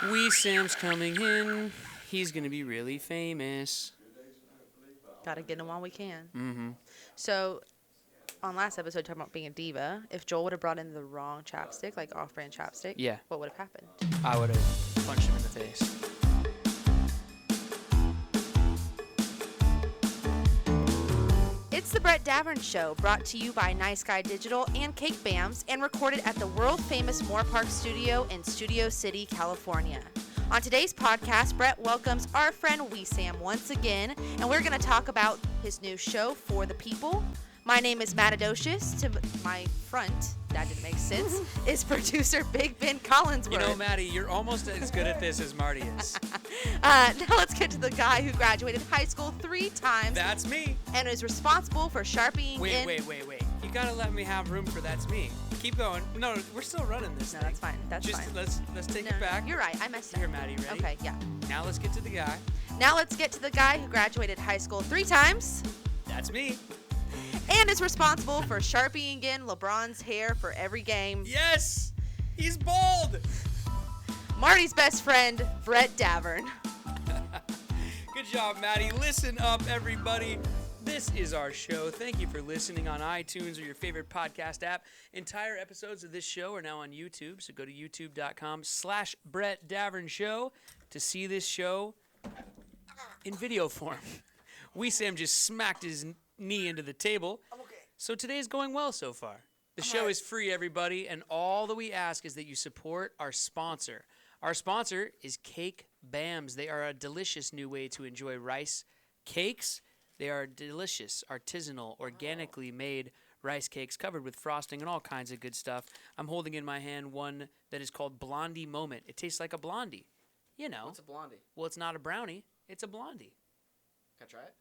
Wesam's coming in. He's going to be really famous. Gotta get him while we can. Mm-hmm. So, on last episode, talking about being a diva, if Joel would have brought in the wrong chapstick, like off-brand chapstick, Yeah. what would have happened? I would have punched him in the face. It's the Brett Davern Show, brought to you by Nice Guy Digital and Cake Bams, and recorded at the world-famous Moore Park Studio in Studio City, California. On today's podcast, Brett welcomes our friend Wesam once again, and we're going to talk about his new show, For the People. My name is Matadocious. To my front, that didn't make sense, is producer Big Ben Collinsworth. You know, Maddie, you're almost as good at this as Marty is. Now let's get to the guy who graduated high school 3 times. That's me. And is responsible for sharpieing Wait. You gotta let me have room for that's me. Keep going. No, we're still running this No, thing. that's fine. That's Just fine. let's take No, it back. You're right. I messed up. Here, Maddie, ready? Okay, yeah. Now let's get to the guy. Now let's get to the guy who graduated high school 3 times That's me. and is responsible for sharpieing in LeBron's hair for every game. Yes! He's bald! Marty's best friend, Brett Davern. Good job, Maddie. Listen up, everybody. This is our show. Thank you for listening on iTunes or your favorite podcast app. Entire episodes of this show are now on YouTube, so go to youtube.com/Brett Davern Show to see this show in video form. Wesam just smacked his knee into the table. I'm okay. So today's going well so far. The show is free, everybody, and all that we ask is that you support our sponsor. Our sponsor is Cake Bams. They are a delicious new way to enjoy rice cakes. They are delicious, artisanal, organically made rice cakes covered with frosting and all kinds of good stuff. I'm holding in my hand one that is called Blondie Moment. It tastes like a blondie. You know. What's a blondie? Well, it's not a brownie. It's a blondie. Can I try it?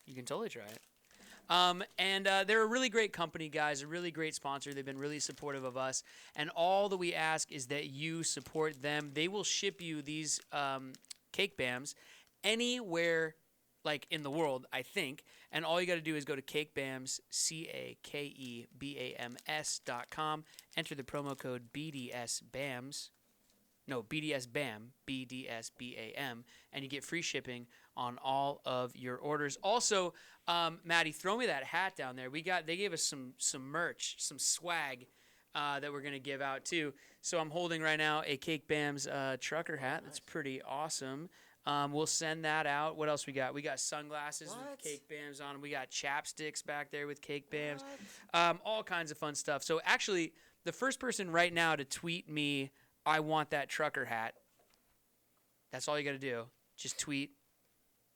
You can totally try it. And they're a really great company, guys, a really great sponsor. They've been really supportive of us. And all that we ask is that you support them. They will ship you these Cake Bams anywhere like in the world, I think. And all you got to do is go to CakeBams, CakeBams.com, enter the promo code BDSBAMS. No, BDSBAM, BDSBAM, and you get free shipping on all of your orders. Also, Maddie, throw me that hat down there. They gave us some merch, some swag that we're gonna give out too. So I'm holding right now a Cake Bams trucker hat. That's pretty awesome. We'll send that out. What else we got? We got sunglasses with Cake Bams on them. We got chapsticks back there with Cake Bams. All kinds of fun stuff. So actually, the first person right now to tweet me, I want that trucker hat. That's all you got to do. Just tweet.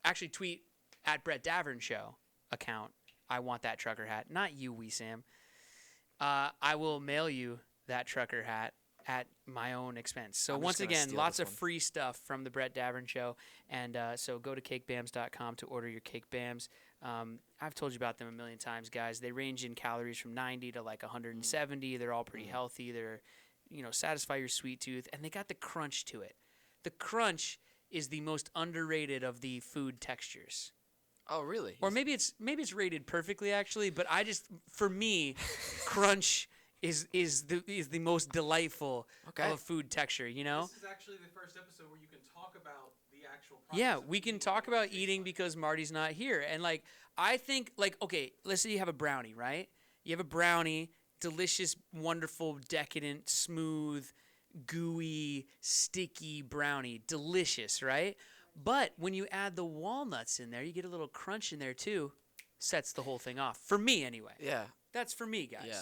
Actually, tweet at Brett Davern Show account. I want that trucker hat. Not you, Wesam. I will mail you that trucker hat at my own expense. So once again, lots of free stuff from the Brett Davern Show. And so go to CakeBams.com to order your Cake Bams. I've told you about them a million times, guys. They range in calories from 90 to like 170. They're all pretty healthy. They're, satisfy your sweet tooth. And they got the crunch to it. The crunch is the most underrated of the food textures. Oh, really? Or maybe it's rated perfectly, actually. But for me, crunch is the most delightful of a food texture, This is actually the first episode where you can talk about the actual process. Yeah, we can talk about eating because Marty's not here. And I think okay, let's say you have a brownie, right? You have a brownie, delicious, wonderful, decadent, smooth, gooey, sticky brownie, delicious, right? But when you add the walnuts in there, you get a little crunch in there too. Sets the whole thing off. For me anyway. Yeah. That's for me, guys. Yeah.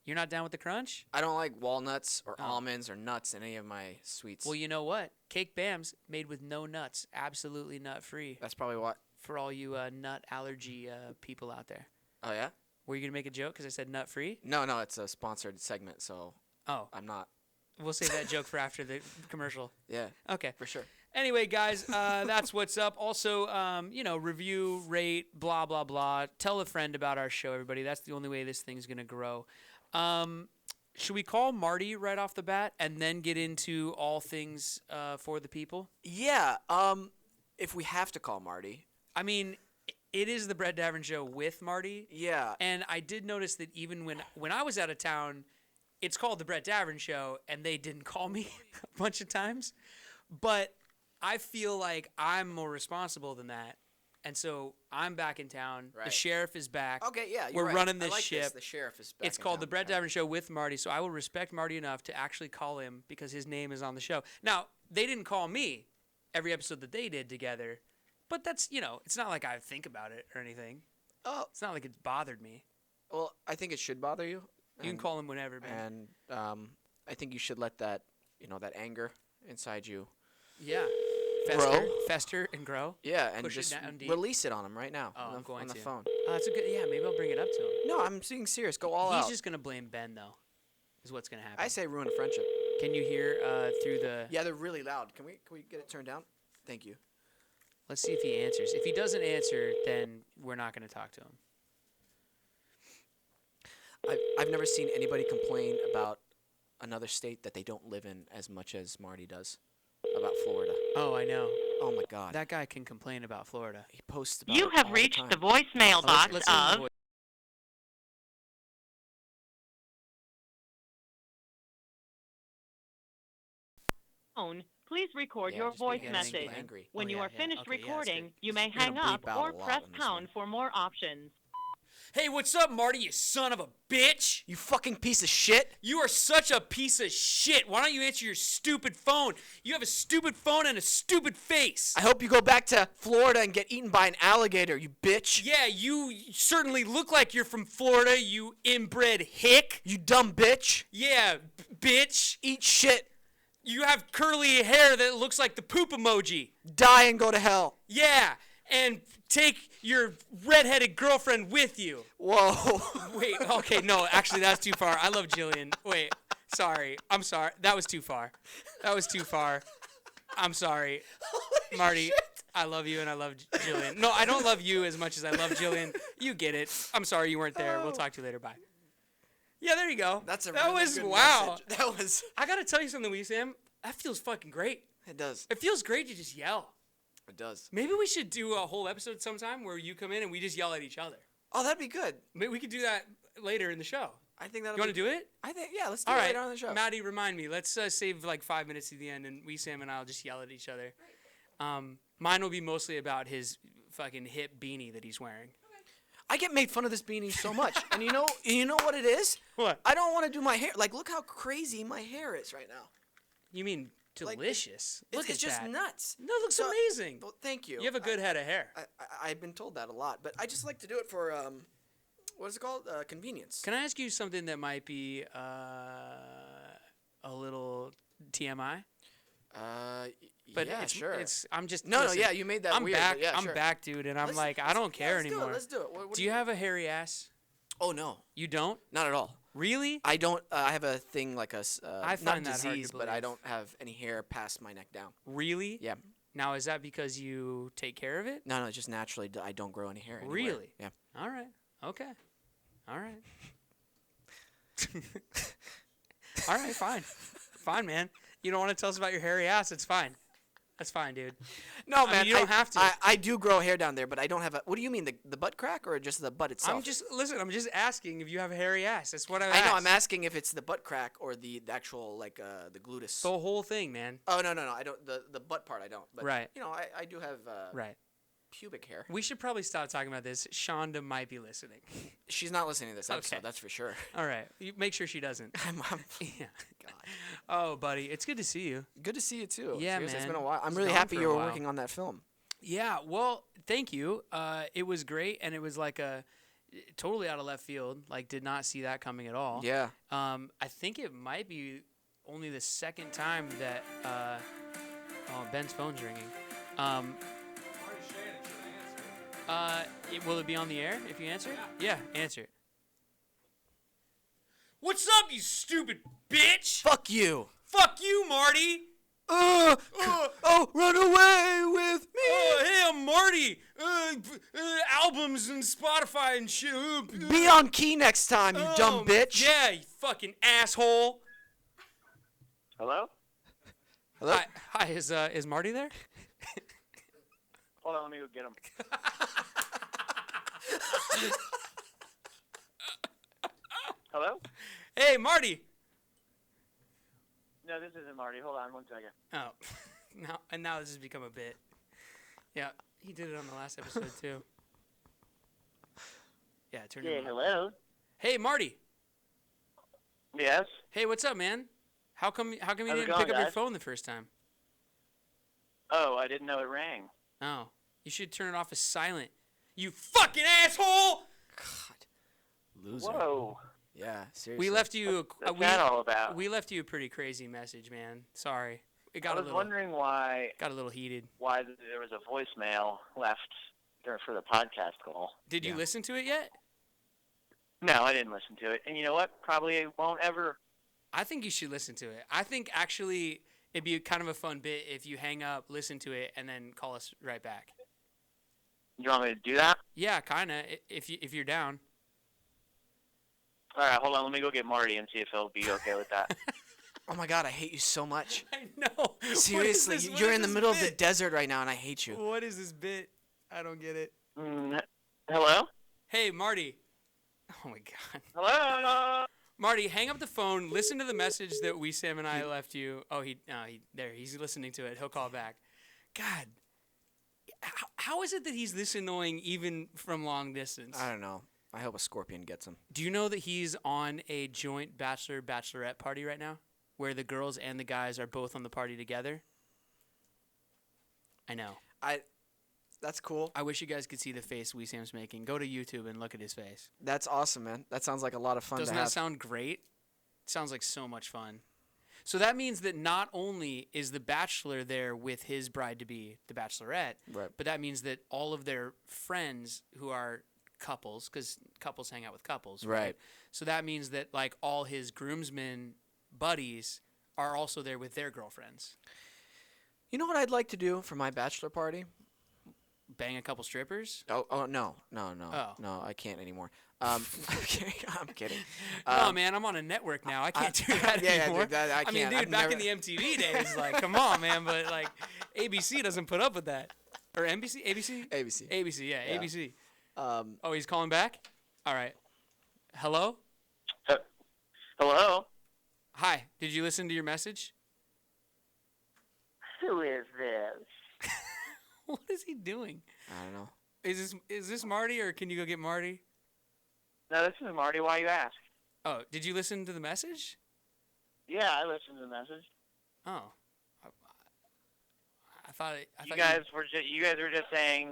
You're not down with the crunch? I don't like walnuts or almonds or nuts in any of my sweets. Well, you know what? Cake Bams made with no nuts, absolutely nut-free. That's probably what. For all you nut allergy people out there. Oh, yeah? Were you going to make a joke because I said nut-free? No, it's a sponsored segment, so I'm not. We'll save that joke for after the commercial. Yeah. Okay. For sure. Anyway, guys, that's what's up. Also, review, rate, blah, blah, blah. Tell a friend about our show, everybody. That's the only way this thing's going to grow. Should we call Marty right off the bat and then get into all things for the people? Yeah. If we have to call Marty. I mean, it is the Brett Davern Show with Marty. Yeah. And I did notice that even when I was out of town, it's called the Brett Davern Show, and they didn't call me a bunch of times. But I feel like I'm more responsible than that. And so I'm back in town. The Right. sheriff is back. Okay, yeah, We're you're right. running I this like ship. The sheriff is back. It's in called town. The Brett Right. Davern Show with Marty, so I will respect Marty enough to actually call him because his name is on the show. Now, they didn't call me every episode that they did together, but that's, it's not like I think about it or anything. Oh, It's not like it bothered me. well, I think it should bother you. You can call him whenever, man. And I think you should let that, that anger inside you. Yeah. Grow. Fester and grow. Yeah, and Push it just down deep. release it on him right now. Oh, on I'm going on the to. phone. That's a good, maybe I'll bring it up to him. No, I'm being serious. Go all He's out. just going to blame Ben, though, is what's going to happen. I say ruin a friendship. Can you hear through the... Yeah, they're really loud. Can we get it turned down? Thank you. Let's see if he answers. If he doesn't answer, then we're not going to talk to him. I've never seen anybody complain about another state that they don't live in as much as Marty does about Florida. Oh, I know. Oh my God. That guy can complain about Florida. He posts about You it have all reached the time. voicemail Oh, box let's listen to the of voice. phone. Please record Yeah, your just being voice getting message. angry. When Oh, you yeah, are yeah. finished Okay, yeah, that's recording, good. you may You're gonna hang up bleep out or a lot press on this pound one. for more options. Hey, what's up, Marty, you son of a bitch? You fucking piece of shit. You are such a piece of shit. Why don't you answer your stupid phone? You have a stupid phone and a stupid face. I hope you go back to Florida and get eaten by an alligator, you bitch. Yeah, you certainly look like you're from Florida, you inbred hick. You dumb bitch. Yeah, bitch. Eat shit. You have curly hair that looks like the poop emoji. Die and go to hell. Yeah, and take your redheaded girlfriend with you. Whoa. Wait, okay, no, actually, that's too far. I love Jillian. Wait, sorry. I'm sorry. That was too far. That was too far. I'm sorry. Marty, I love you and I love Jillian. No, I don't love you as much as I love Jillian. You get it. I'm sorry you weren't there. We'll talk to you later. Bye. Yeah, there you go. That's a that really was good wow. message. That was. I gotta tell you something, Wesam. That feels fucking great. It does. It feels great to just yell. It does. Maybe we should do a whole episode sometime where you come in and we just yell at each other. Oh, that'd be good. Maybe we could do that later in the show. I think that'll. You want to do it? I think yeah. Let's do All it right, later on the show. Maddie, remind me. Let's save like 5 minutes to the end, and Sam and I'll just yell at each other. Mine will be mostly about his fucking hip beanie that he's wearing. I get made fun of this beanie so much, and you know what it is? What? I don't want to do my hair. Like, look how crazy my hair is right now. You mean Like, delicious? Look It's at just that. nuts. No, it looks So- amazing. Well, thank you. You have a good head of hair. I've been told that a lot, but I just like to do it for what is it called? Convenience. Can I ask you something that might be a little TMI? But yeah, it's, sure. I'm just no, listen, yeah, you made that I'm weird. back. But yeah, I'm sure. back, dude, and I'm Let's- like, I let's- don't care let's anymore. Let's do it. What Do you have a hairy ass? Oh no, You don't? not at all. Really? I don't. I have a thing like a I not find that hard to disease, but I believe. don't have any hair past my neck down. Really? Yeah. Now, is that because you take care of it? No, just naturally, I don't grow any hair. Anywhere. Really? Yeah. All right. Okay. All right. All right, fine. Fine, man. You don't want to tell us about your hairy ass? It's fine. That's fine, dude. No, I man, mean, you don't have to. I do grow hair down there, but I don't have a. What do you mean, the butt crack or just the butt itself? I'm just asking if you have a hairy ass. That's what I know. I'm asking if it's the butt crack or the actual like the gluteus. the whole thing, man. Oh no. I don't. The butt part I don't. But Right. You know, I do have Right. pubic hair. We should probably stop talking about this. Shonda might be listening. She's not listening to this episode. Okay. That's for sure. All right. You make sure she doesn't. I'm Yeah. God. Oh, buddy, it's good to see you. Good to see you too. Yeah, Seriously, It's man. been a while. I'm It's really gone happy for you a were while. working on that film. Yeah, well, thank you. It was great, and it was like a totally out of left field. Like, did not see that coming at all. Yeah. I think it might be only the second time that. Oh, Ben's phone's ringing. Marty Shannon, should I answer? Will it be on the air if you answer it? Yeah, answer it. What's up, you stupid bitch? Fuck you. Fuck you, Marty. Oh, run away with me. Hey, I'm Marty. Albums and Spotify and shit. Be on key next time, you dumb Oh, bitch. Yeah, you fucking asshole. Hello? Hello? Hi, is Marty there? Hold on, let me go get him. Hello? Hey, Marty. No, this isn't Marty. Hold on one second. Oh, now this has become a bit. Yeah, he did it on the last episode too. Yeah, turn your mic. hello. Hey, Marty. Yes. Hey, what's up, man? How come you How's it didn't going, pick up your guys? phone the first time? Oh, I didn't know it rang. Oh, you should turn it off as silent. You fucking asshole! God. Loser. Whoa. Yeah, seriously. We left you. What's that all about? We left you a pretty crazy message, man. Sorry, it I got was a little wondering why got a little heated. there was a voicemail left for the podcast call. Did you Yeah. listen to it yet? No, I didn't listen to it. And you know what? Probably won't ever. I think you should listen to it. I think actually it'd be kind of a fun bit if you hang up, listen to it, and then call us right back. You want me to do that? Yeah, kinda. If you're down. All right, hold on. Let me go get Marty and see if he'll be okay with that. Oh my God, I hate you so much. I know. Seriously, you're in the middle of the desert right now, and I hate you. What is this bit? I don't get it. Hello? Hey, Marty. Oh my God. Hello? Marty, hang up the phone. Listen to the message that Sam and I left you. Oh, he's listening to it. He'll call back. God, how is it that he's this annoying even from long distance? I don't know. I hope a scorpion gets him. Do you know that he's on a joint bachelorette party right now, where the girls and the guys are both on the party together? I know. That's cool. I wish you guys could see the face Wesam's making. Go to YouTube and look at his face. That's awesome, man. That sounds like a lot of fun Doesn't to have. that sound great? It sounds like so much fun. So that means that not only is the bachelor there with his bride-to-be, the bachelorette, Right. but that means that all of their friends who are couples, because couples hang out with couples, right? Right. So that means that like all his groomsmen buddies are also there with their girlfriends. You know what I'd like to do for my bachelor party? Bang a couple strippers? Oh no, Oh. no, I can't anymore. I'm kidding. I'm kidding. No, man, I'm on a network now. I can't do that yeah, anymore. dude, I mean, can't. dude, I've back never- in the MTV days, like, come on, man. But like, ABC doesn't put up with that. Or NBC? ABC? ABC. ABC, yeah, Yeah. ABC. Um, Oh, he's calling back? All right. Hello? Hello? Hi. Did you listen to your message? Who is this? What is he doing? I don't know. Is this Marty, or can you go get Marty? No, this is Marty. Why you ask? Oh, did you listen to the message? Yeah, I listened to the message. Oh. I thought You guys were just saying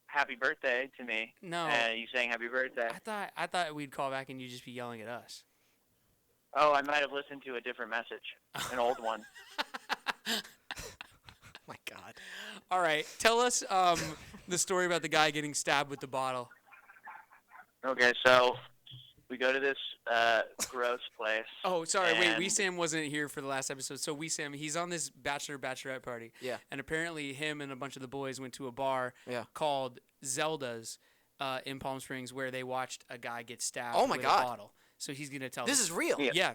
happy birthday to me. No. You saying happy birthday. I thought we'd call back and you'd just be yelling at us. Oh, I might have listened to a different message, an old one. My God. All right. Tell us the story about the guy getting stabbed with the bottle. Okay, so we go to this gross place. Oh, sorry. Wait, and- Wesam wasn't here for the last episode. So Wesam, he's on this bachelorette party. Yeah. And apparently him and a bunch of the boys went to a bar Yeah. called Zelda's in Palm Springs where they watched a guy get stabbed Oh my with God. a bottle. So he's going to tell This us. is real. Yeah.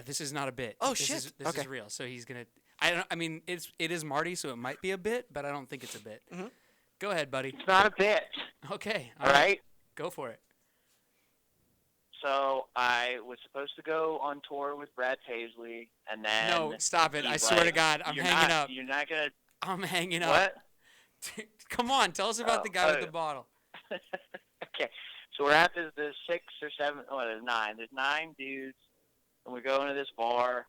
This is not a bit. Oh, this shit. This Okay. is real. So he's going to I mean it is Marty, so it might be a bit, but I don't think it's a bit. Mhm. Go ahead, buddy. It's not a bit. Okay. All right. Go for it. So I was supposed to go on tour with Brad Paisley, and then No, stop it. I he's swear to like, God, I'm "You're hanging not- up. You're not gonna I'm hanging up. what? Come on, tell us about Oh, the guy with oh. the bottle. Okay, so we're at this 6 or 7. Oh, there's 9. There's 9 dudes, and we go into this bar,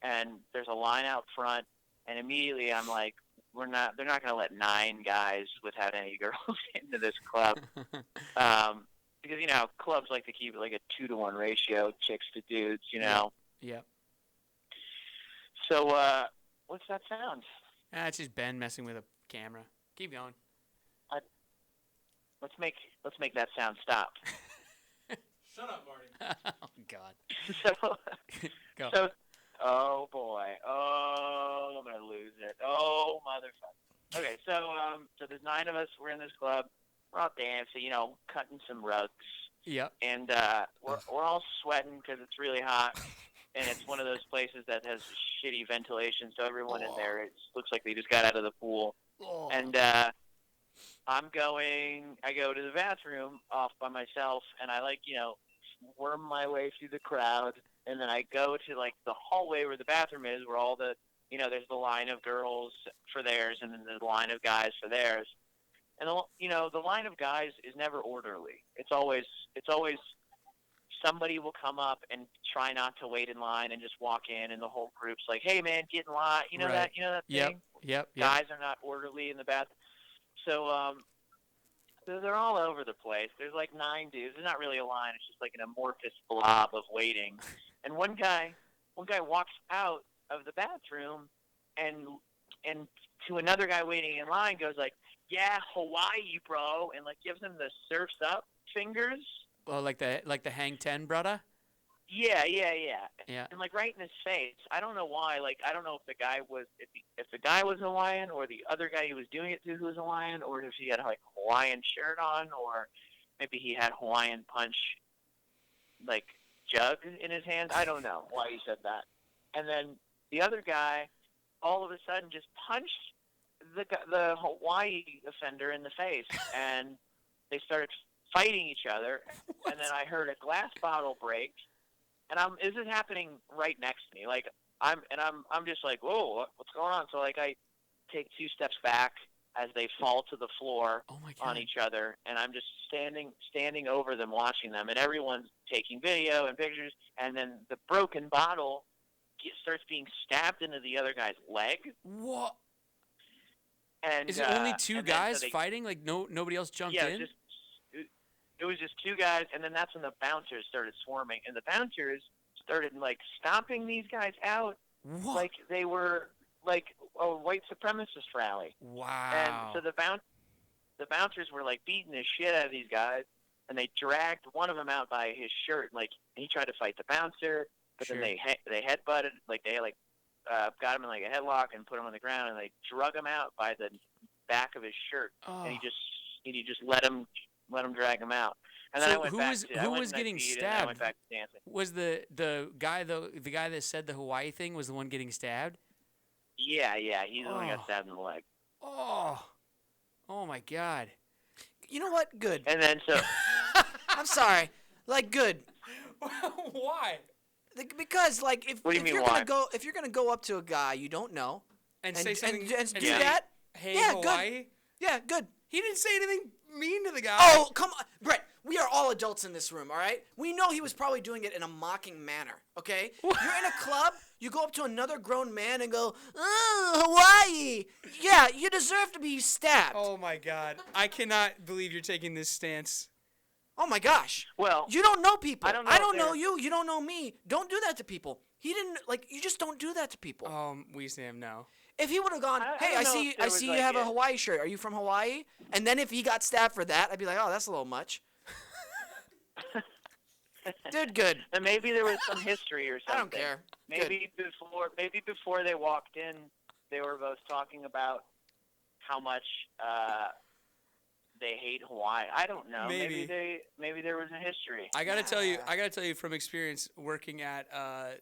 and there's a line out front, and immediately I'm like, they're not gonna let 9 guys without any girls into this club, because you know how clubs like to keep it like a 2-to-1 ratio, chicks to dudes, you know. Yep. So what's that sound? It's just Ben messing with a camera. Keep going. Let's make that sound stop. Shut up, Marty. Oh God. so, Go. so, oh boy, oh I'm gonna lose it. Oh motherfucker. Okay, so there's 9 of us. We're in this club. We're all dancing, you know, cutting some rugs, Yep. and we're all sweating because it's really hot, and it's one of those places that has shitty ventilation, so everyone in there looks like they just got out of the pool. Oh. And I go to the bathroom off by myself, and I worm my way through the crowd, and then I go to like the hallway where the bathroom is, where all the there's the line of girls for theirs, and then there's the line of guys for theirs. And the line of guys is never orderly. It's always somebody will come up and try not to wait in line and just walk in, and the whole group's like, "Hey man, get in line." You know Right. that Yep. thing. Yep. Guys are not orderly in the bathroom. So they're all over the place. There's like 9 dudes. There's not really a line. It's just like an amorphous blob of waiting. And one guy walks out of the bathroom and to another guy waiting in line goes like, "Yeah, Hawaii, bro," and like gives him the surfs up fingers. Oh, like the hang 10, brother. Yeah. Yeah. And like right in his face. I don't know why. Like I don't know if the guy was if the guy was Hawaiian, or the other guy he was doing it to who was Hawaiian, or if he had like a Hawaiian shirt on, or maybe he had Hawaiian punch like jug in his hand. I don't know why he said that. And then the other guy all of a sudden just punched the Hawaii offender in the face, and they started fighting each other. And then I heard a glass bottle break, and this is happening right next to me. Like I'm just like, whoa, what's going on? So like I take 2 steps back as they fall to the floor Oh my God. on each other, and I'm just standing over them, watching them, and everyone's taking video and pictures. And then the broken bottle starts being stabbed into the other guy's leg. What? And Is it only 2 and then guys so they- fighting? Like nobody else jumped Yeah, in? it was just 2 guys, and then that's when the bouncers started swarming, and the bouncers started like stomping these guys out What? like they were like a white supremacist rally. Wow. And so the bouncers were like beating the shit out of these guys, and they dragged one of them out by his shirt. Like he tried to fight the bouncer, but Sure. then they headbutted, like they got him in like a headlock and put him on the ground, and they drug him out by the back of his shirt, Oh. and he just let him drag him out. And then So I went who back was- to, I who went was and I getting peed, and then I went stabbed? back to dancing. Was the guy that said the Hawaii thing was the one getting stabbed? Yeah, he's the one who Oh. got stabbed in the leg. Oh. Oh my God. You know what? Good. And then so I'm sorry. Like, good. Why? Because like if, What do you if mean you're why? gonna go up to a guy you don't know And, and say something and do Yeah. that, Hey, Yeah, good. Hawaii. yeah, good. He didn't say anything mean to the guy. Oh, come on, Brett. We are all adults in this room, all right? We know he was probably doing it in a mocking manner, okay? You're in a club, you go up to another grown man and go, "Oh, Hawaii." Yeah, you deserve to be stabbed. Oh my God. I cannot believe you're taking this stance. Oh my gosh. well, You don't know people. I don't know I if don't know they're- you. You don't know me. Don't do that to people. He didn't you just don't do that to people. We Sam, no. If he would have gone, I "Hey, don't I know see if there I was see you like have a a- Hawaii shirt. Are you from Hawaii?" And then if he got stabbed for that, I'd be like, "Oh, that's a little much." Dude, good. and maybe there was some history or something. I don't care. Maybe before they walked in, they were both talking about how much they hate Hawaii. I don't know. Maybe. Maybe there was a history. I gotta tell you from experience working at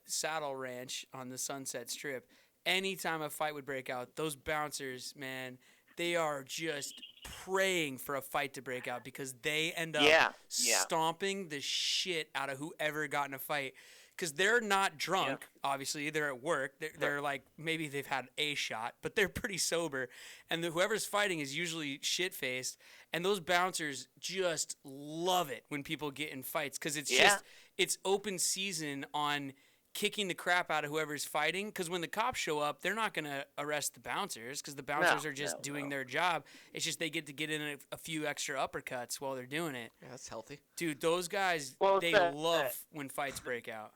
Saddle Ranch on the Sunset Strip. Anytime a fight would break out, those bouncers, man, they are just praying for a fight to break out because they end up Yeah. stomping the shit out of whoever got in a fight. Because they're not drunk, obviously. They're at work. They're like, maybe they've had a shot, but they're pretty sober. And whoever's fighting is usually shit-faced. And those bouncers just love it when people get in fights because it's open season on kicking the crap out of whoever's fighting. Because when the cops show up, they're not going to arrest the bouncers because the bouncers are just doing their job. It's just they get to get in a few extra uppercuts while they're doing it. Yeah, that's healthy. Dude, those guys, Well, they the- love when fights break out.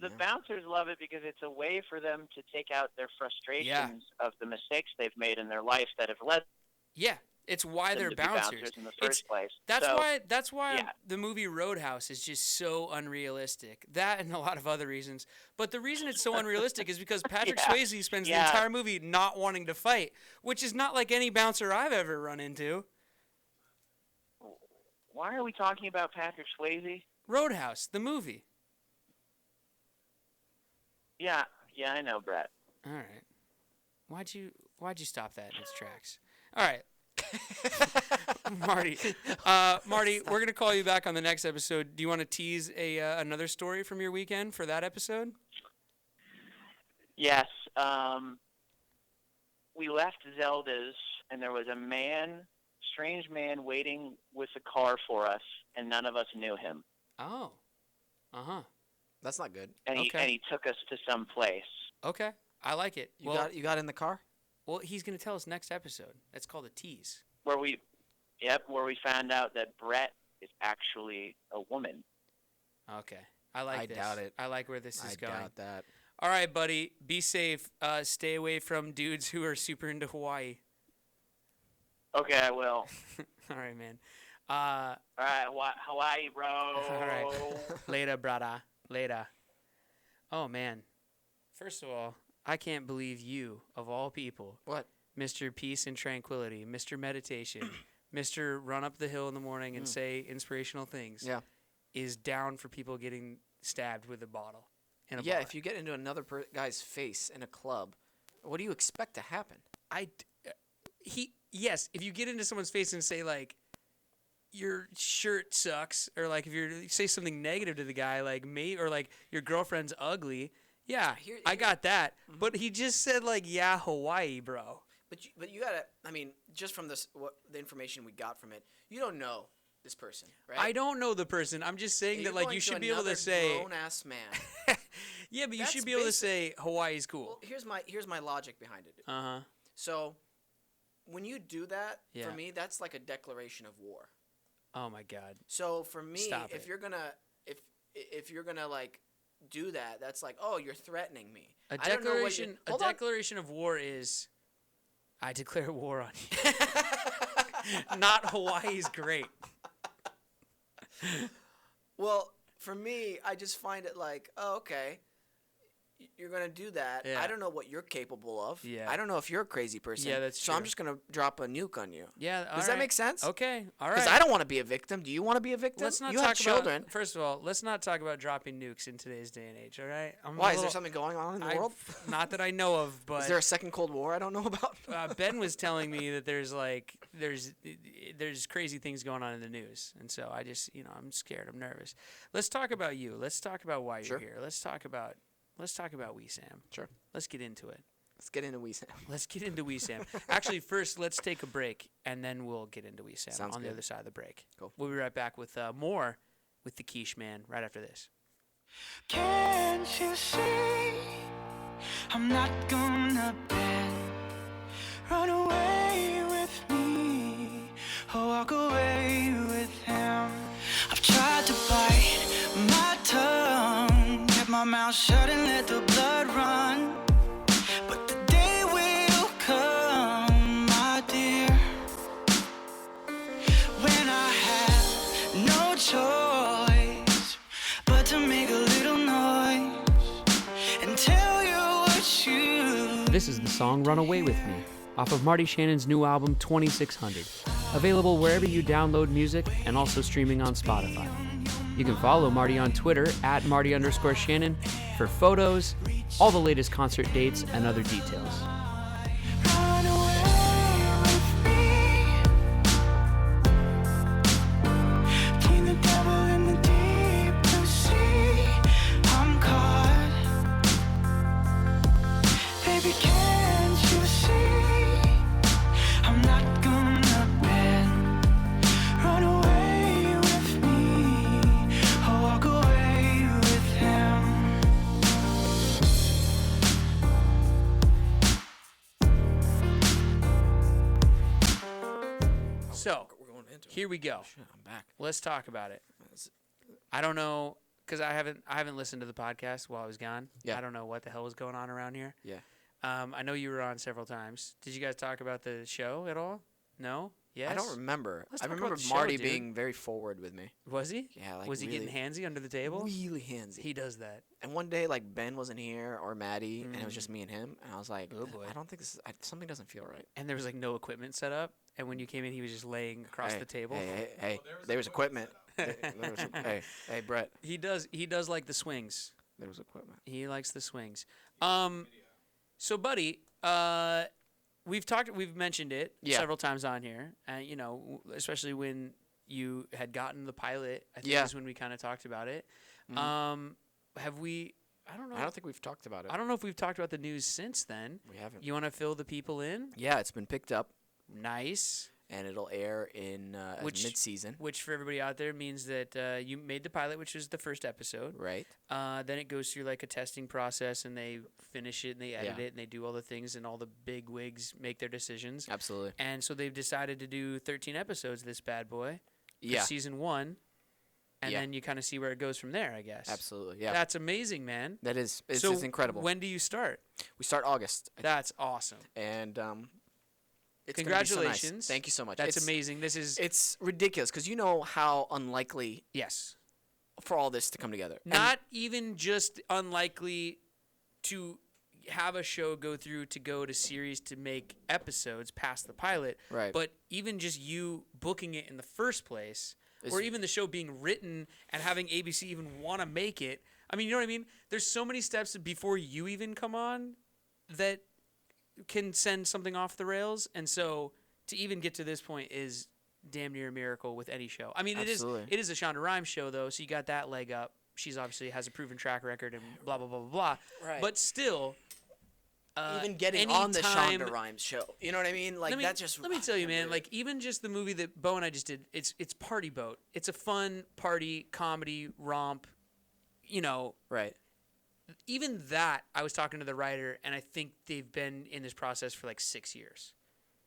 The bouncers love it because it's a way for them to take out their frustrations of the mistakes they've made in their life that have led Yeah, it's why them they're to be bouncers. in the It's- first place. That's So, why yeah. the movie Roadhouse is just so unrealistic. That and a lot of other reasons. But the reason it's so unrealistic is because Patrick Yeah. Swayze spends the Yeah. entire movie not wanting to fight, which is not like any bouncer I've ever run into. Why are we talking about Patrick Swayze? Roadhouse, the movie. Yeah, I know, Brett. All right. Why'd you stop that in its tracks? All right. Marty, we're gonna call you back on the next episode. Do you want to tease another story from your weekend for that episode? Yes. We left Zelda's, and there was a strange man waiting with a car for us, and none of us knew him. Oh. Uh-huh. That's not good. And Okay. he took us to some place. Okay. I like it. You got in the car? Well, he's going to tell us next episode. That's called a tease. Where we found out that Brett is actually a woman. Okay. I like I this. doubt it. I like where this is I going. doubt that. All right, buddy. Be safe. Stay away from dudes who are super into Hawaii. Okay, I will. All right, man. All right, Hawaii, bro. All right. Later, brother. Later. Oh, man. First of all, I can't believe you, of all people, What? Mr. Peace and Tranquility, Mr. Meditation, Mr. Run up the hill in the morning and say inspirational things, Yeah. is down for people getting stabbed with a bottle in a Yeah, bar. if you get into another guy's face in a club, what do you expect to happen? Yes, if you get into someone's face and say, like, your shirt sucks, or, like, if you say something negative to the guy, like, or, like, your girlfriend's ugly, yeah, I got that. But he just said, like, yeah, Hawaii, bro. But you gotta. I mean, just from the information we got from it, you don't know this person, right? I don't know the person. I'm just saying that, like, you should be able to say. Grown ass man. Yeah, but you That's should be able to basic. say Hawaii's cool. Well, here's my logic behind it. Uh-huh. So, when you do that, Yeah. for me, that's like a declaration of war. Oh my God. So for me, Stop if it. you're gonna if you're gonna like do that, that's like, oh, you're threatening me. A I don't know what declaration. you- A Hold on. declaration of war is, I declare war on you. Not Hawaii's great. Well, for me, I just find it like, oh, okay, you're gonna do that. Yeah. I don't know what you're capable of. Yeah. I don't know if you're a crazy person. Yeah, that's So I'm true. just gonna drop a nuke on you. Yeah. Does that make sense? Okay. All right. Because I don't want to be a victim. Do you want to be a victim? Let's not you talk have children. About, first of all, let's not talk about dropping nukes in today's day and age. All right. I'm a Why? Is there little- something going on in the I- world? Not that I know of, but Is there a second Cold War I don't know about? Ben was telling me that there's crazy things going on in the news, and so I just I'm scared. I'm nervous. Let's talk about you. Let's talk about why Sure. you're here. Let's talk about Wesam. Sure. Let's get into it. Let's get into Wesam. Let's get into Wesam. Actually, first let's take a break, and then we'll get into Wesam Sounds on the good. other side of the break. Cool. We'll be right back with more with the Keesh Man right after this. Can't you see I'm not gonna bend? Run away with me or walk away with him. I've tried to bite my tongue, kept my mouth shut and let the blood run. But the day will come, my dear, when I have no choice but to make a little noise and tell you what you. This is the song Run Away With Me, off of Marty Shannon's new album 2600. Available wherever you download music and also streaming on Spotify. You can follow Marty on Twitter at Marty_Shannon for photos, all the latest concert dates, and other details. Run away with me. Between the devil and the deep blue sea, I'm caught. Baby, can't you see? I'm not gonna bend. Run away with me or walk away with him. So, We're going into it. here we go. Shit, I'm back. Let's talk about it. I don't know, because I haven't listened to the podcast while I was gone. Yeah. I don't know what the hell was going on around here. Yeah. I know you were on several times. Did you guys talk about the show at all? No? Yes? I don't remember. Let's I talk about remember the show, Marty dude. being very forward with me. Was he? Yeah, like was he really, getting handsy under the table? really handsy. He does that. And one day, like Ben wasn't here or Maddie, and it was Mm. just me and him. And I was like, Oh, boy. I don't think this is. Something doesn't feel right. And there was like no equipment set up. And when you came in, he was just laying across Hey, the table. Hey, there was equipment. Hey, Brett. He does like the swings. There was equipment. He likes the swings. So buddy, we've mentioned it Yeah. several times on here, and especially when you had gotten the pilot. I think Yeah. is when we kind of talked about it. Mhm. Have we? I don't know. I don't think we've talked about it. I don't know if we've talked about the news since then. We haven't. You want to fill the people in? Yeah, it's been picked up, Nice. and it'll air in Which- mid-season. Which for everybody out there means that you made the pilot, which was the first episode. Right. Then it goes through like a testing process, and they finish it, and they edit Yeah. it, and they do all the things, and all the big wigs make their decisions. Absolutely. And so they've decided to do 13 episodes of this bad boy. For Yeah. season 1, and Yeah. then you kind of see where it goes from there, I guess. Absolutely. Yeah. That's amazing, man. That is. It's so incredible. When do you start? We start August, That's awesome. and it's gonna be so nice. Congratulations. Thank you so much. That's It's- amazing. This is It's ridiculous because you know how unlikely yes. for all this to come together. And- Not even just unlikely to have a show go through to go to series to make episodes past the pilot, Right. but even just you booking it in the first place, It's- or even the show being written and having ABC even want to make it. I mean, you know what I mean? There's so many steps before you even come on that can send something off the rails, and so to even get to this point is damn near a miracle with any show. I mean, Absolutely. it is a Shonda Rhimes show though, so you got that leg up. She's obviously has a proven track record and blah blah blah blah blah. Right. But still, even getting on the anytime- Shonda Rhimes show, you know what I mean? Like that just. let me tell you, man. Like even just the movie that Bo and I just did, it's Party Boat. It's a fun party comedy romp. You know, Right. even that, I was talking to the writer, and I think they've been in this process for like 6 years.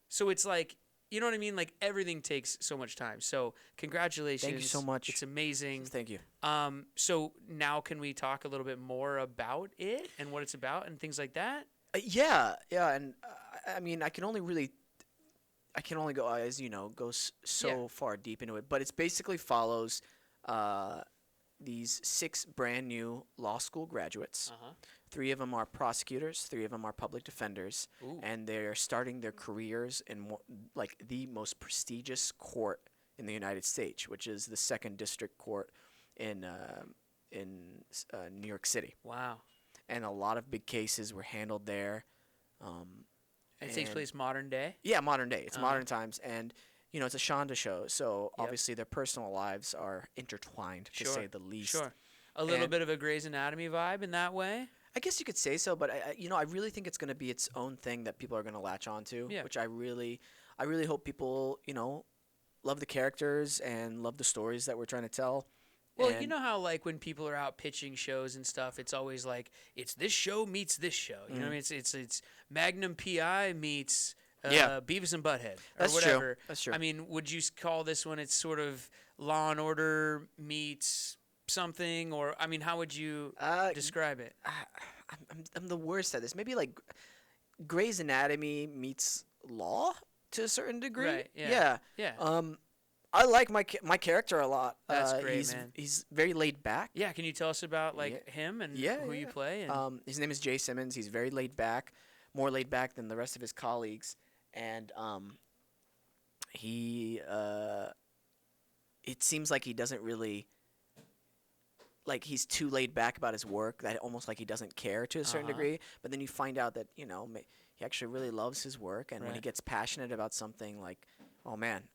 So it's like, you know what I mean? Like everything takes so much time. So congratulations. so much. It's amazing. Thank you. So now can we talk a little bit more about it and what it's about and things like that? Yeah, and I mean, I can only go, as you know, so Yeah. far deep into it, but it's basically follows these 6 brand new law school graduates. Uh-huh. 3 of them are prosecutors, 3 of them are public defenders, Ooh. and they're starting their careers in like the most prestigious court in the United States, which is the Second District Court in New York City. Wow. And a lot of big cases were handled there. It takes and- place modern day. Yeah, modern day. It's Uh-huh. modern times, and you know it's a Shonda show, so Yep. obviously their personal lives are intertwined, to Sure, say the least. Sure. A little And- bit of a Grey's Anatomy vibe in that way. I guess you could say so, but I really think it's going to be its own thing that people are going to latch onto. Yeah. Which I really hope people love the characters and love the stories that we're trying to tell. Well, you And- know how like when people are out pitching shows and stuff, it's always like it's this show meets this show. You know what I mean? It's Magnum PI meets Yeah. Beavis and Butthead or That's true. whatever. That's true. I mean, would you call this one? It's sort of Law and Order meets something, or I mean, how would you describe it? I'm the worst at this. Maybe like Grey's Anatomy meets Law to a certain degree. Right, yeah. Yeah. I like my character a lot. That's great, he's, man. He's very laid back. Yeah, can you tell us about like him and who you play? And His name is Jay Simmons. He's very laid back, more laid back than the rest of his colleagues, and he it seems like he doesn't really like he's too laid back about his work that almost like he doesn't care to a certain Uh-huh. degree. But then you find out that he actually really loves his work, and when he Right. gets passionate about something, like, oh man,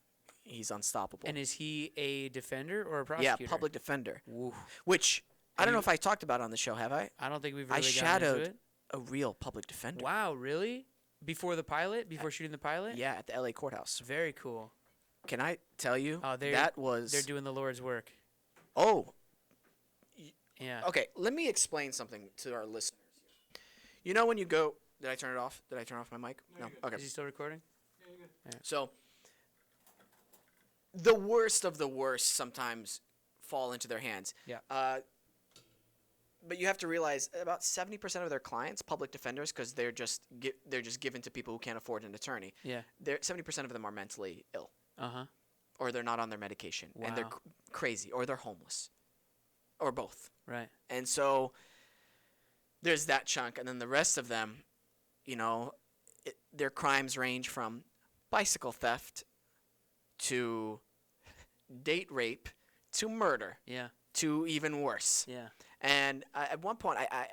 he's unstoppable. and is he a defender or a yeah, prosecutor? public defender, Woo. which I don't know you- if I talked about on the show. Have I? I don't think we've I really gotten shadowed into it. a real public defender. Wow, really? Before the pilot? Before shooting the pilot? Yeah, at the LA courthouse. Very cool. Can I tell you? Oh, that was. They're doing the Lord's work. Oh, Yeah. okay. Let me explain something to our listeners. You know when you go. Did I turn it off? Did I turn off my mic? No. Okay. Is he still recording? So, the worst of the worst sometimes fall into their hands. Yeah. But you have to realize about 70% of their clients, public defenders, because they're just given to people who can't afford an attorney. Yeah. 70% of them are mentally ill, Uh-huh. or they're not on their medication, and they're Wow. crazy, or they're homeless, or both. Right. And so there's that chunk, and then the rest of them, their crimes range from bicycle theft to date rape to murder Yeah. to even worse. Yeah. And at one point, I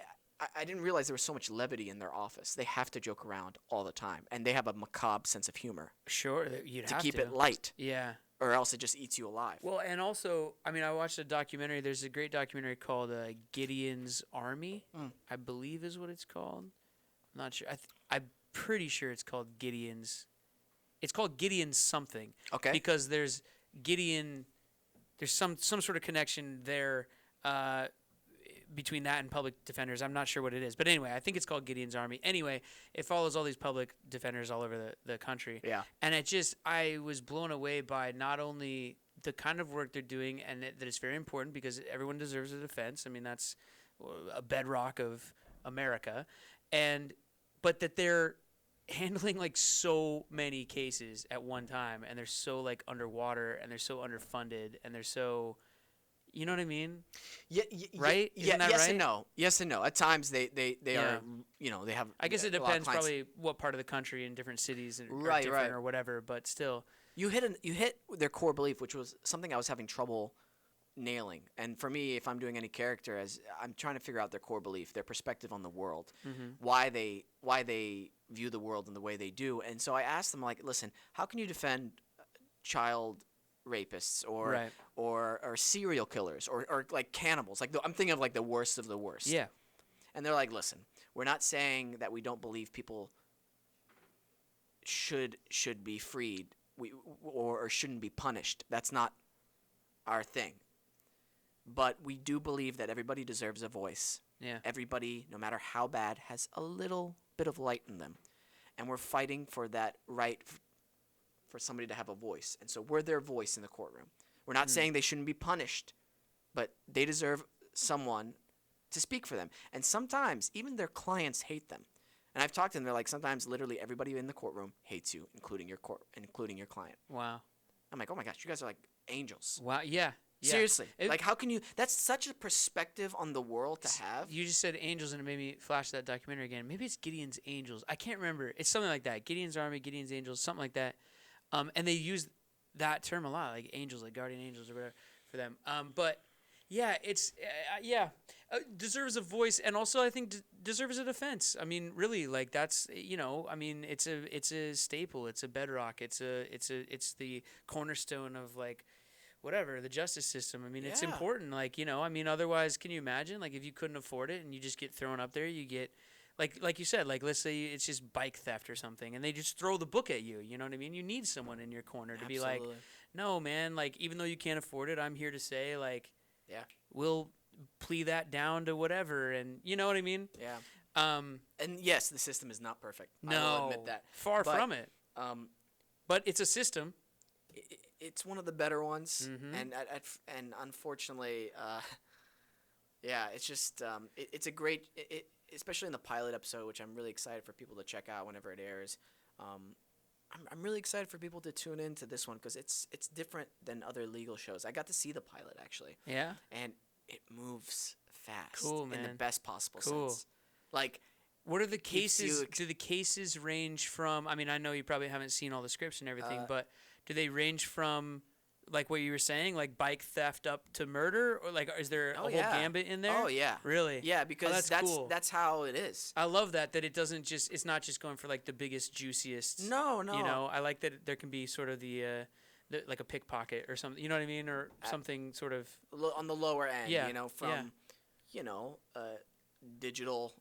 didn't realize there was so much levity in their office. They have to joke around all the time, and they have a macabre sense of humor Sure. You'd to have keep to. it light. Yeah. or else it just eats you alive. Well, and also, I mean, I watched a documentary. There's a great documentary called Gideon's Army, I believe is what it's called. I'm not sure. I'm pretty sure it's called Gideon's. It's called Gideon's something. Okay. Because there's Gideon. There's some sort of connection there between that and public defenders. I'm not sure what it is. But anyway, I think it's called Gideon's Army. Anyway, it follows all these public defenders all over the country. Yeah. And I was blown away by not only the kind of work they're doing, and that it's very important because everyone deserves a defense. I mean, that's a bedrock of America. But that they're handling like so many cases at one time, and they're so like underwater, and they're so underfunded, and they're so, you know what I mean? Yeah, right? Isn't that yes right? and no. Yes and no. At times they Yeah. are, they have. I guess it a lot of depends clients. probably what part of the country and different cities and Right, are different right. or whatever, but still. You hit their core belief, which was something I was having trouble nailing. And for me, if I'm doing any character, as I'm trying to figure out their core belief, their perspective on the world, why they view the world in the way they do. And so I asked them, like, listen, how can you defend child rapists or Right. or serial killers or like cannibals? Like I'm thinking of like the worst of the worst. Yeah. And they're like, listen, we're not saying that we don't believe people should be freed or shouldn't be punished. That's not our thing. But we do believe that everybody deserves a voice. Yeah. Everybody, no matter how bad, has a little bit of light in them. And we're fighting for that right for somebody to have a voice. And so we're their voice in the courtroom. We're not saying they shouldn't be punished, but they deserve someone to speak for them. And sometimes even their clients hate them. And I've talked to them. They're like, sometimes literally everybody in the courtroom hates you, including your client. Wow. I'm like, oh my gosh, you guys are like angels. Wow. Yeah. Yeah. Seriously. It- Like, how can you? That's such a perspective on the world to have. You just said angels, and it made me flash that documentary again. Maybe it's Gideon's Angels. I can't remember. It's something like that. Gideon's Army, Gideon's Angels, something like that. And they use that term a lot, like angels, like guardian angels or whatever for them. But yeah, it's deserves a voice, and also I think deserves a defense. I mean, really, like that's I mean, it's a staple. It's a bedrock. It's the cornerstone of like whatever, the justice system. I mean, it's Yeah. important. Like, I mean, otherwise, can you imagine? Like, if you couldn't afford it and you just get thrown up there, you get, like you said, like, let's say it's just bike theft or something, and they just throw the book at you. You know what I mean? You need someone in your corner to be like, Absolutely. no, man, like, even though you can't afford it, I'm here to say, like, Yeah. we'll plea that down to whatever, and you know what I mean? Yeah. Um, And yes, the system is not perfect. I will no, admit that. far But, from it. But it's a system. It's one of the better ones, Mhm. and unfortunately, yeah, it's just it's a great, especially in the pilot episode, which I'm really excited for people to check out whenever it airs. I'm really excited for people to tune in to this one because it's different than other legal shows. I got to see the pilot actually, Yeah. and it moves fast Cool, in the man. best possible Cool. sense. Like, What are the keeps you cases? ex- Do the cases range from? I mean, I know you probably haven't seen all the scripts and everything, Uh, but do they range from, like what you were saying, like bike theft up to murder, or like is there a Oh, whole yeah. gambit in there? oh yeah, Really? yeah, because that's cool. that's how it is. I love that it doesn't just. It's not just going for like the biggest, juiciest. No, no. You know, I like that there can be sort of the like a pickpocket or something. You know what I mean, or something sort of. On the lower end, Yeah, from, digital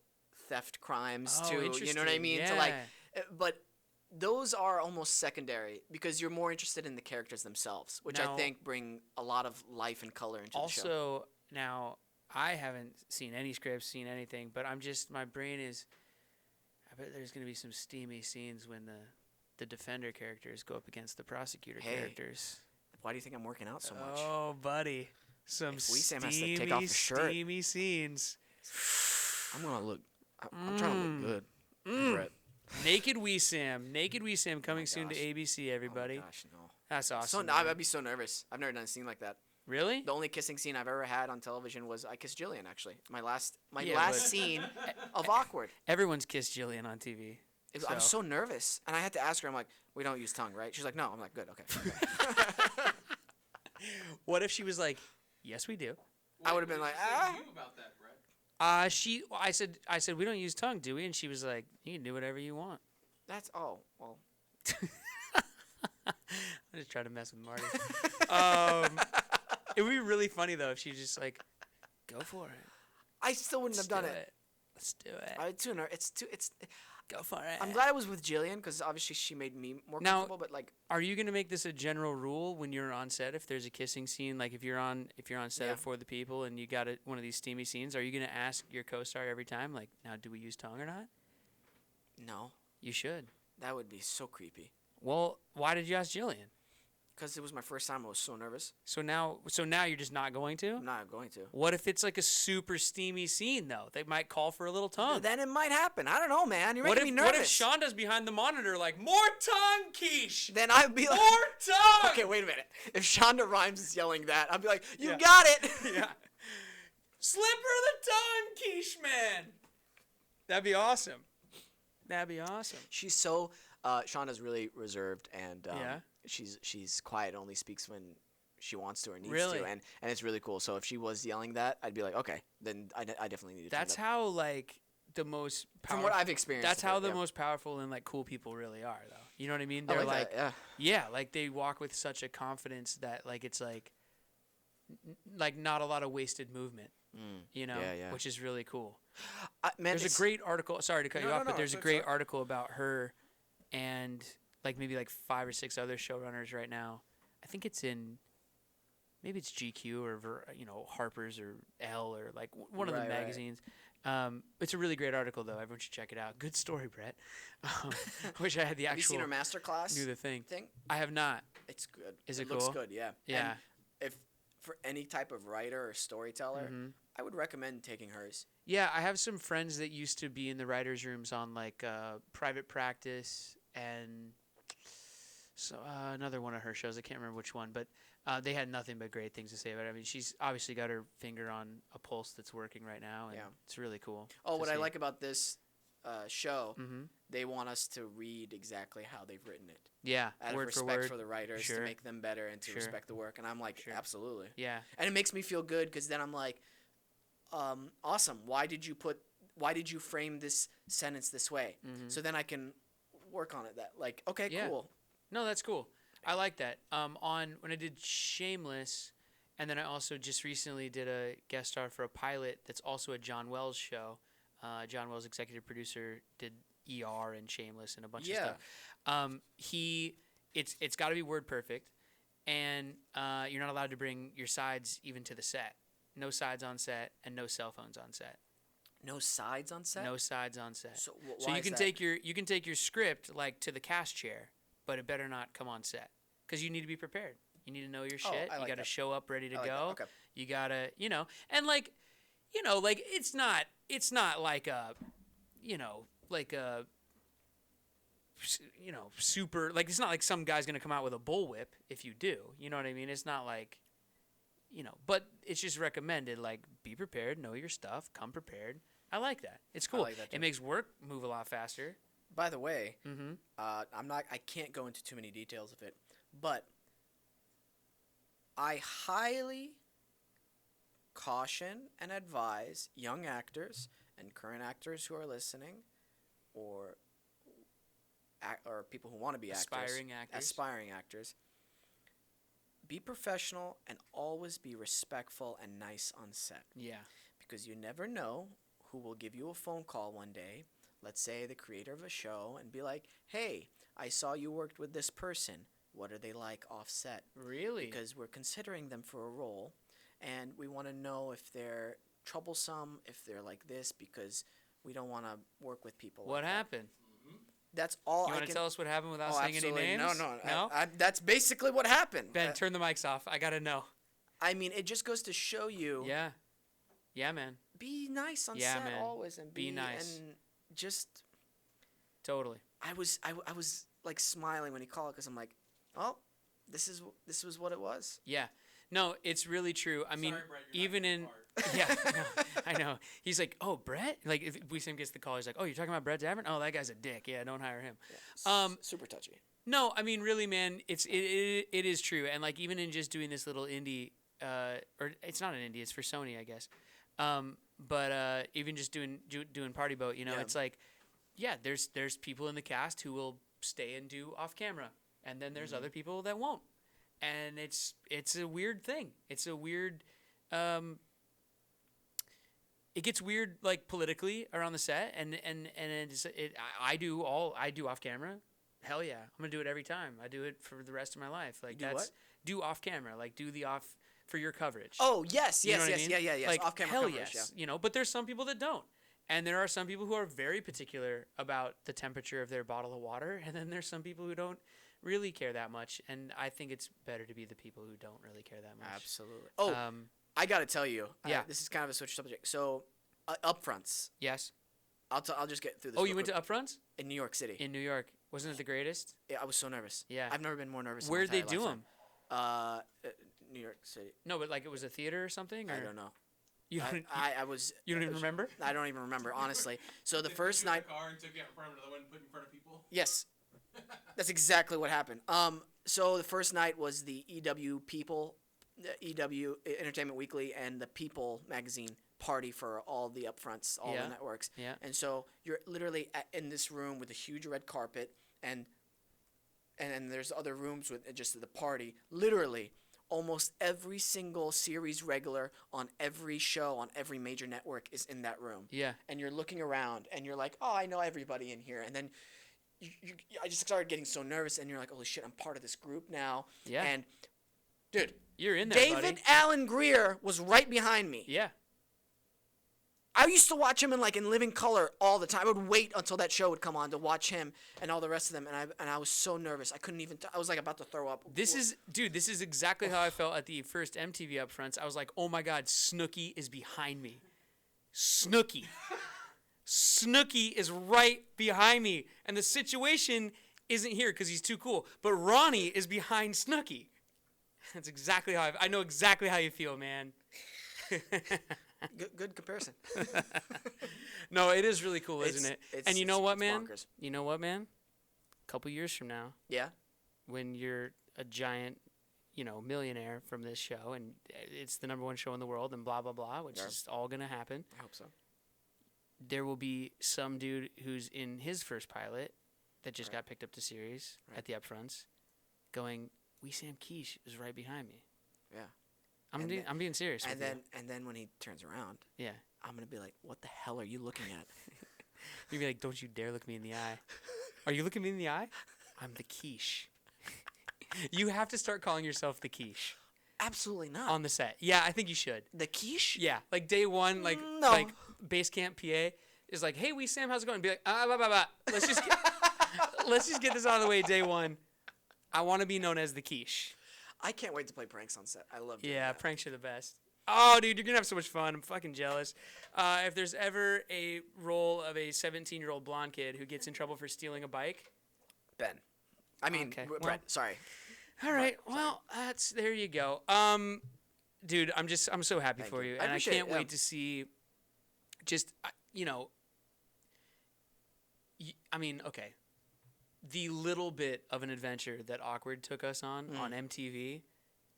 theft crimes Oh, to, you know what I interesting, mean? To like, yeah. but those are almost secondary because you're more interested in the characters themselves, which Now- I think bring a lot of life and color into the show. Also, now I haven't seen any scripts, seen anything, but my brain is. I bet there's gonna be some steamy scenes when the defender characters go up against the prosecutor Hey. characters. Why do you think I'm working out so much? Oh, buddy, some If Wesam has to steamy, take off his shirt. steamy scenes. I'm gonna look. I'm trying to look good. Brett. Naked Wesam coming soon to gosh. ABC. Everybody, Oh my gosh, no. that's So awesome. I'd man. be so nervous. I've never done a scene like that. Really? The only kissing scene I've ever had on television was I kissed Jillian. Actually, my last Yeah, last but- scene of awkward. Everyone's kissed Jillian on TV. I was so nervous, and I had to ask her. I'm like, "We don't use tongue, right?" She's like, "No." I'm like, "Good, okay." What if she was like, "Yes, we do." I would have been like, "Ah." You about that, Brett? I said we don't use tongue, do we? And she was like, "You can do whatever you want." That's well. I'm just trying to mess with Marty. It would be really funny though if she just like, go for it. I still wouldn't have done it. Let's do it. I too ner- It's too. It's. Go for it. I'm glad I was with Jillian because obviously she made me more Now- comfortable. But like, Are you gonna make this a general rule when you're on set? If there's a kissing scene, like if you're on set Yeah. For the People and you got one of these steamy scenes, are you gonna ask your co-star every time, like, now do we use tongue or not? no, You should. that would be so creepy. Well, why did you ask Jillian? Because it was my first time. I was so nervous. So now you're just not going to? I'm not going to. What if it's like a super steamy scene though? They might call for a little tongue. Then it might happen. I don't know, man. You're What making if me nervous. what if Shonda's behind the monitor like, more tongue, Keesh? Then I'd be like, More tongue. okay, wait a minute. If Shonda Rhimes is yelling that, I'd be like, you Yeah. got it. Yeah. Slip her the tongue, Keesh man. That'd be awesome. That'd be awesome. She's so. Shonda's really reserved and Yeah. she's quiet. Only speaks when she wants to or needs Really? to, and it's really cool. So if she was yelling that, I'd be like, okay, then I definitely need to. That's turn it up. how like the most From what I've experienced. That's with how it, the yeah. most powerful and like cool people really are though. You know what I mean? I They're like that, yeah. yeah, like they walk with such a confidence that like it's like like not a lot of wasted movement, you know, yeah, yeah. which is really cool. Man, There's a great article. Sorry to cut No, you no, off, but no, there's a it's great alright. article about her and like maybe like 5 or 6 other showrunners right now. I think it's in maybe it's GQ or Harper's or Elle or like one of the Right, right. magazines. It's a really great article though. Everyone should check it out. Good story, Brett. Wish I had the Have you actual seen her master class knew the thing. thing? I have not. It's good. Is it looks cool? good, yeah. Yeah. And if for any type of writer or storyteller, I would recommend taking hers. Yeah, I have some friends that used to be in the writers' rooms on like Private Practice and so another one of her shows. I can't remember which one, but they had nothing but great things to say about it. I mean, she's obviously got her finger on a pulse that's working right now, and Yeah. it's really cool. Oh, to what I see. like about this show, Mhm. they want us to read exactly how they've written it. Yeah, Out of word for respect word. for the writers, Sure. to make them better and to Sure. respect the work. And I'm like, Sure. absolutely. Yeah, And it makes me feel good because then I'm like, awesome. Why did you frame this sentence this way? So then I can work on it. That like, okay, Yeah. cool. no, that's cool. I like that. On when I did Shameless, and then I also just recently did a guest star for a pilot that's also a John Wells show. John Wells, executive producer, did ER and Shameless and a bunch of Yeah. stuff. It's got to be word perfect, and you're not allowed to bring your sides even to the set. No sides on set, and no cell phones on set. No sides on set. No sides on set. So, So you can take your script like to the cast chair, but it better not come on set because you need to be prepared. You need to know your Oh, shit. I You like got to that. show up ready to I like that. go. Okay. You gotta, and like it's not like a, like a, super like it's not like some guy's gonna come out with a bullwhip if you do. You know what I mean? It's not like, but it's just recommended. Like, be prepared, know your stuff, come prepared. I like that. It's cool. like that too. It makes work move a lot faster. By the way, Mm-hmm. I can't go into too many details of it, but I highly caution and advise young actors and current actors who are listening, or people who want to be Aspiring actors. aspiring actors. Be professional and always be respectful and nice on set, Yeah. because you never know who will give you a phone call one day, let's say the creator of a show, and be like, hey, I saw you worked with this person. What are they like off set? Really? Because we're considering them for a role, and we want to know if they're troublesome, if they're like this, because we don't want to work with people What like that. happened? That's all You I want can... to tell us what happened without Oh, saying absolutely. any names? No? That's basically what happened. Ben, turn the mics off. I gotta know. I mean, it just goes to show you, Yeah. Yeah, man. be nice on Yeah, set man. always, and Be nice. and just... Totally. I was like smiling when he called, because I'm like, oh, this was what it was. Yeah. No, it's really true. I mean, Sorry, Brett, you're even not in yeah, no, I know. He's like, oh, Brett. Like, if Wesam gets the call, he's like, oh, you're talking about Brett Davern? Oh, that guy's a dick. Yeah, don't hire him. Super touchy. No, I mean, really, man, it is true. And like, even in just doing this little indie, or it's not an indie, it's for Sony, I guess. But even just doing Party Boat, Yeah. it's like, yeah, there's people in the cast who will stay and do off camera. and then there's other people that won't, and it's a weird thing. It's a weird. It gets weird, like politically around the set, and I do off camera. Hell yeah, I'm gonna do it every time. I do it for the rest of my life. Like do what? Do off camera, like do the off for your coverage. Oh yes, You know yes, what I yes, mean? yeah. Like, Off camera hell coverage. yes, But there's some people that don't, and there are some people who are very particular about the temperature of their bottle of water, and then there's some people who don't really care that much. And I think it's better to be the people who don't really care that much. Absolutely. Oh, I gotta tell you. Yeah. This is kind of a switch subject. So, upfronts. Yes. I'll just get through this. Oh, real you went to quick. upfronts in New York City. in New York? Wasn't it the greatest? Yeah, I was so nervous. Yeah. I've never been more nervous. Where'd in my they entire do lifetime. them? New York City. No, but like it was a theater or something. Or I don't know. You don't, I was. you don't even remember? I don't even remember, honestly. So the They first took you in night. a car and took you out in front of another one and put you in front of people. Yes, that's exactly what happened. So the first night was the EW People, EW Entertainment Weekly, and the People magazine party for all the upfronts, all Yeah. the networks. Yeah. And so you're literally in this room with a huge red carpet, and then there's other rooms with just the party. Literally, almost every single series regular on every show on every major network is in that room. Yeah. And you're looking around, and you're like, oh, I know everybody in here. And then I just started getting so nervous, and you're like, holy shit, I'm part of this group now. Yeah. And, dude, You're in there, David buddy. Allen Greer was right behind me. Yeah. I used to watch him in Living Color all the time. I would wait until that show would come on to watch him and all the rest of them, and I was so nervous. I couldn't even. I was like about to throw up. This is exactly how I felt at the first MTV upfronts. I was like, oh my God, Snooki is behind me. Snooki is right behind me. And the situation isn't here because he's too cool. But Ronnie is behind Snooki. That's exactly how I know exactly how you feel, man. Good comparison. No, it is really cool, isn't it? And you know what, it's man? bonkers. You know what, man? A couple years from now, Yeah. when you're a giant, millionaire from this show, and it's the #1 show in the world, and blah, blah, blah, which Yeah. is all going to happen, I hope so. there will be some dude who's in his first pilot that just got picked up to series at the upfronts going, Wesam Keesh is right behind me. Yeah. I'm being serious And with you. then when he turns around, Yeah. I'm gonna be like, what the hell are you looking at? You'd be like, don't you dare look me in the eye. Are you looking me in the eye? I'm the quiche. You have to start calling yourself the quiche Absolutely not. on the set. Yeah, I think you should. The quiche? Yeah, like day one, like No. like base camp PA is like, hey, Sam, how's it going? Be like, blah, blah, blah. Let's just get this out of the way. Day one, I want to be known as the quiche. I can't wait to play pranks on set. I love doing Yeah, that. pranks are the best. Oh, dude, you're gonna have so much fun. I'm fucking jealous. If there's ever a role of a 17-year-old blonde kid who gets in trouble for stealing a bike, Ben. I mean, Okay, Brett. well- Sorry. all right. Well, there you go. Dude, I'm so happy Thank for you. you, I and I appreciate can't it, yeah. wait to see. Just I mean, okay. The little bit of an adventure that Awkward took us on MTV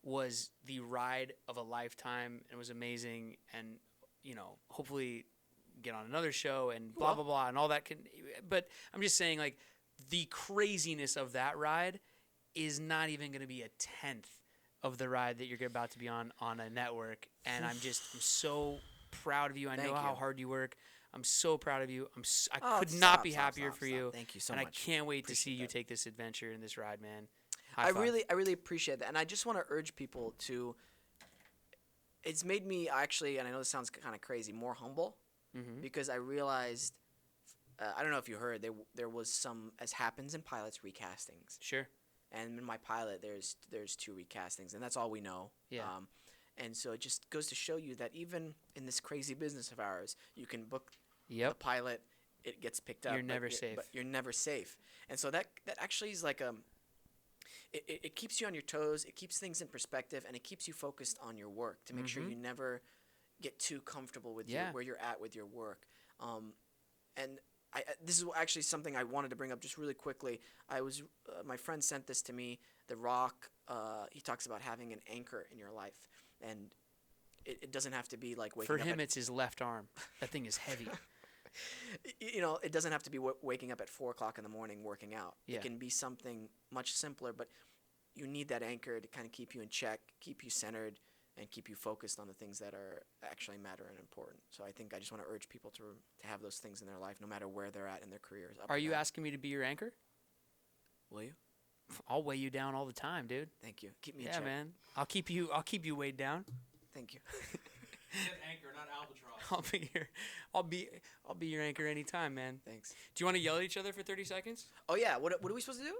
was the ride of a lifetime, and was amazing. And hopefully get on another show and blah blah blah and all that. But I'm just saying, like, the craziness of that ride is not even going to be a tenth of the ride that you're about to be on a network. And I'm so proud of you. I know Thank how you. hard you work. I'm so proud of you. I Oh, could stop, not be stop, happier stop, for stop. you. Thank you so and much. I can't wait to see Appreciate you that. take this adventure and this ride, man. High I five. really appreciate that, and I just want to urge people to. It's made me actually, and I know this sounds kind of crazy, more humble, Mhm. because I realized. I don't know if you heard there was some, as happens in pilots, recastings, Sure. and in my pilot there's 2 recastings, and that's all we know. Yeah. And so it just goes to show you that even in this crazy business of ours, you can book the Yep. pilot, it gets picked up. You're but never safe. But you're never safe, and so that actually is like it keeps you on your toes. It keeps things in perspective, and it keeps you focused on your work to make sure you never get too comfortable with Yeah. where you're at with your work. And this is actually something I wanted to bring up just really quickly. I was my friend sent this to me. The Rock, he talks about having an anchor in your life, and it doesn't have to be like waking For up him, at it's his left arm. That thing is heavy. It doesn't have to be waking up at 4 o'clock in the morning working out. Yeah. It can be something much simpler, but you need that anchor to kind of keep you in check, keep you centered, and keep you focused on the things that are actually matter and important. So I think I just want to urge people to have those things in their life, no matter where they're at in their careers. Up Are or you down. asking me to be your anchor? Will you? I'll weigh you down all the time, dude. Thank you. Keep me in Yeah, check. man. I'll keep you weighed down. Thank you. He said anchor, not albatross. I'll be your anchor anytime, man. Thanks. Do you want to yell at each other for 30 seconds? Oh yeah. What are we supposed to do?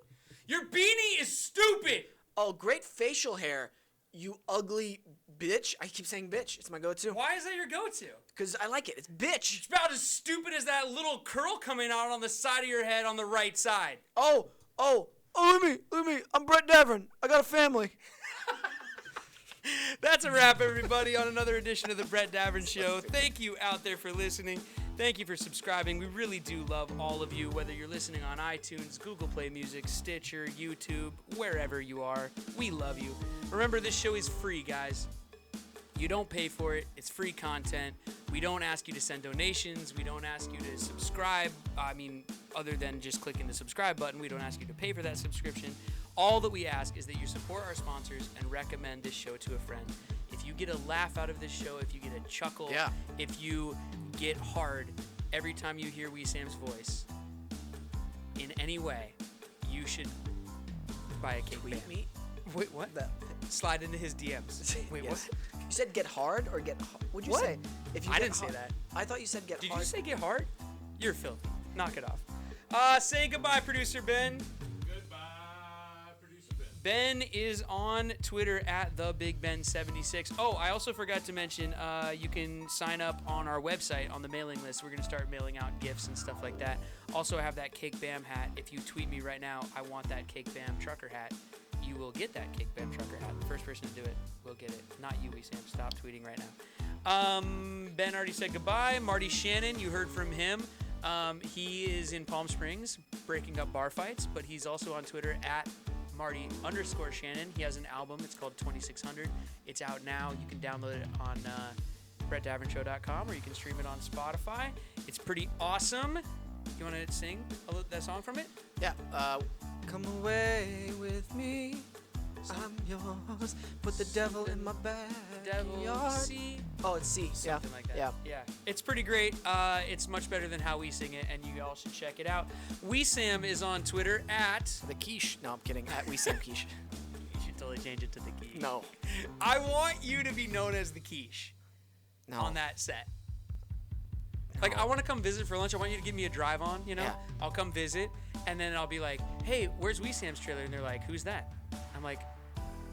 Your beanie is stupid. Oh, great facial hair. You ugly bitch. I keep saying bitch. It's my go-to. Why is that your go-to? Because I like it. It's bitch. It's about as stupid as that little curl coming out on the side of your head on the right side. Oh, let me. I'm Brett Davern. I got a family. That's a wrap, everybody, on another edition of the Brett Davern Show. Thank you out there for listening. Thank you for subscribing. We really do love all of you, whether you're listening on iTunes, Google Play Music, Stitcher, YouTube, wherever you are. We love you. Remember, this show is free, guys. You don't pay for it. It's free content. We don't ask you to send donations. We don't ask you to subscribe. Other than just clicking the subscribe button, we don't ask you to pay for that subscription. All that we ask is that you support our sponsors and recommend this show to a friend. If you get a laugh out of this show, if you get a chuckle, Yeah. if you get hard every time you hear Wesam's voice in any way, you should buy a cake. Tweet me. Wait, what? Slide into his DMs. Wait, Yes. what? You said get hard or get. What'd you What? say? If you I get didn't say hard- that. I thought you said get Did hard. you say get hard? You're filthy. Knock it off. Say goodbye, producer Ben. Goodbye, producer Ben. Ben is on Twitter at TheBigBen76. Oh, I also forgot to mention, you can sign up on our website on the mailing list. We're going to start mailing out gifts and stuff like that. Also, I have that Cake Bam hat. If you tweet me right now, I want that Cake Bam trucker hat, you will get that Cake Bam trucker hat. The first person to do it will get it. Not you, Wesam. Stop tweeting right now. Ben already said goodbye. Marty Shannon, you heard from him. He is in Palm Springs breaking up bar fights, but he's also on Twitter at Marty_Shannon. He has an album. It's called 2600. It's out now. You can download it on BrettDavernShow.com or you can stream it on Spotify. It's pretty awesome. You want to sing that song from it? Yeah. Come away with me. I'm yours. Put the devil in my Devil backyard. C. Oh, it's C. Something like that. Yeah. Yeah. It's pretty great. It's much better than how we sing it, and you all should check it out. Wesam is on Twitter at... The quiche. No, I'm kidding. At Wesam Keesh. You should totally change it to the quiche. No. I want you to be known as the quiche No. on that set. Like, I want to come visit for lunch. I want you to give me a drive on, you know? Yeah. I'll come visit, and then I'll be like, hey, where's Wesam's trailer? And they're like, who's that? I'm like,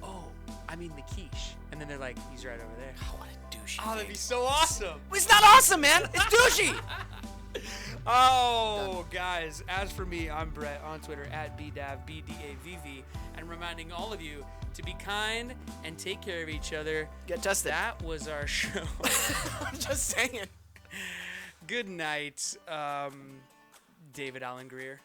oh, I mean the quiche. And then they're like, he's right over there. Oh, what a douche. Oh, that'd be so awesome. It's not awesome, man. It's douchey. Oh, guys, as for me, I'm Brett on Twitter at BDAVV, and reminding all of you to be kind and take care of each other. Get tested. That was our show. I'm just saying. Good night, David Allen Greer.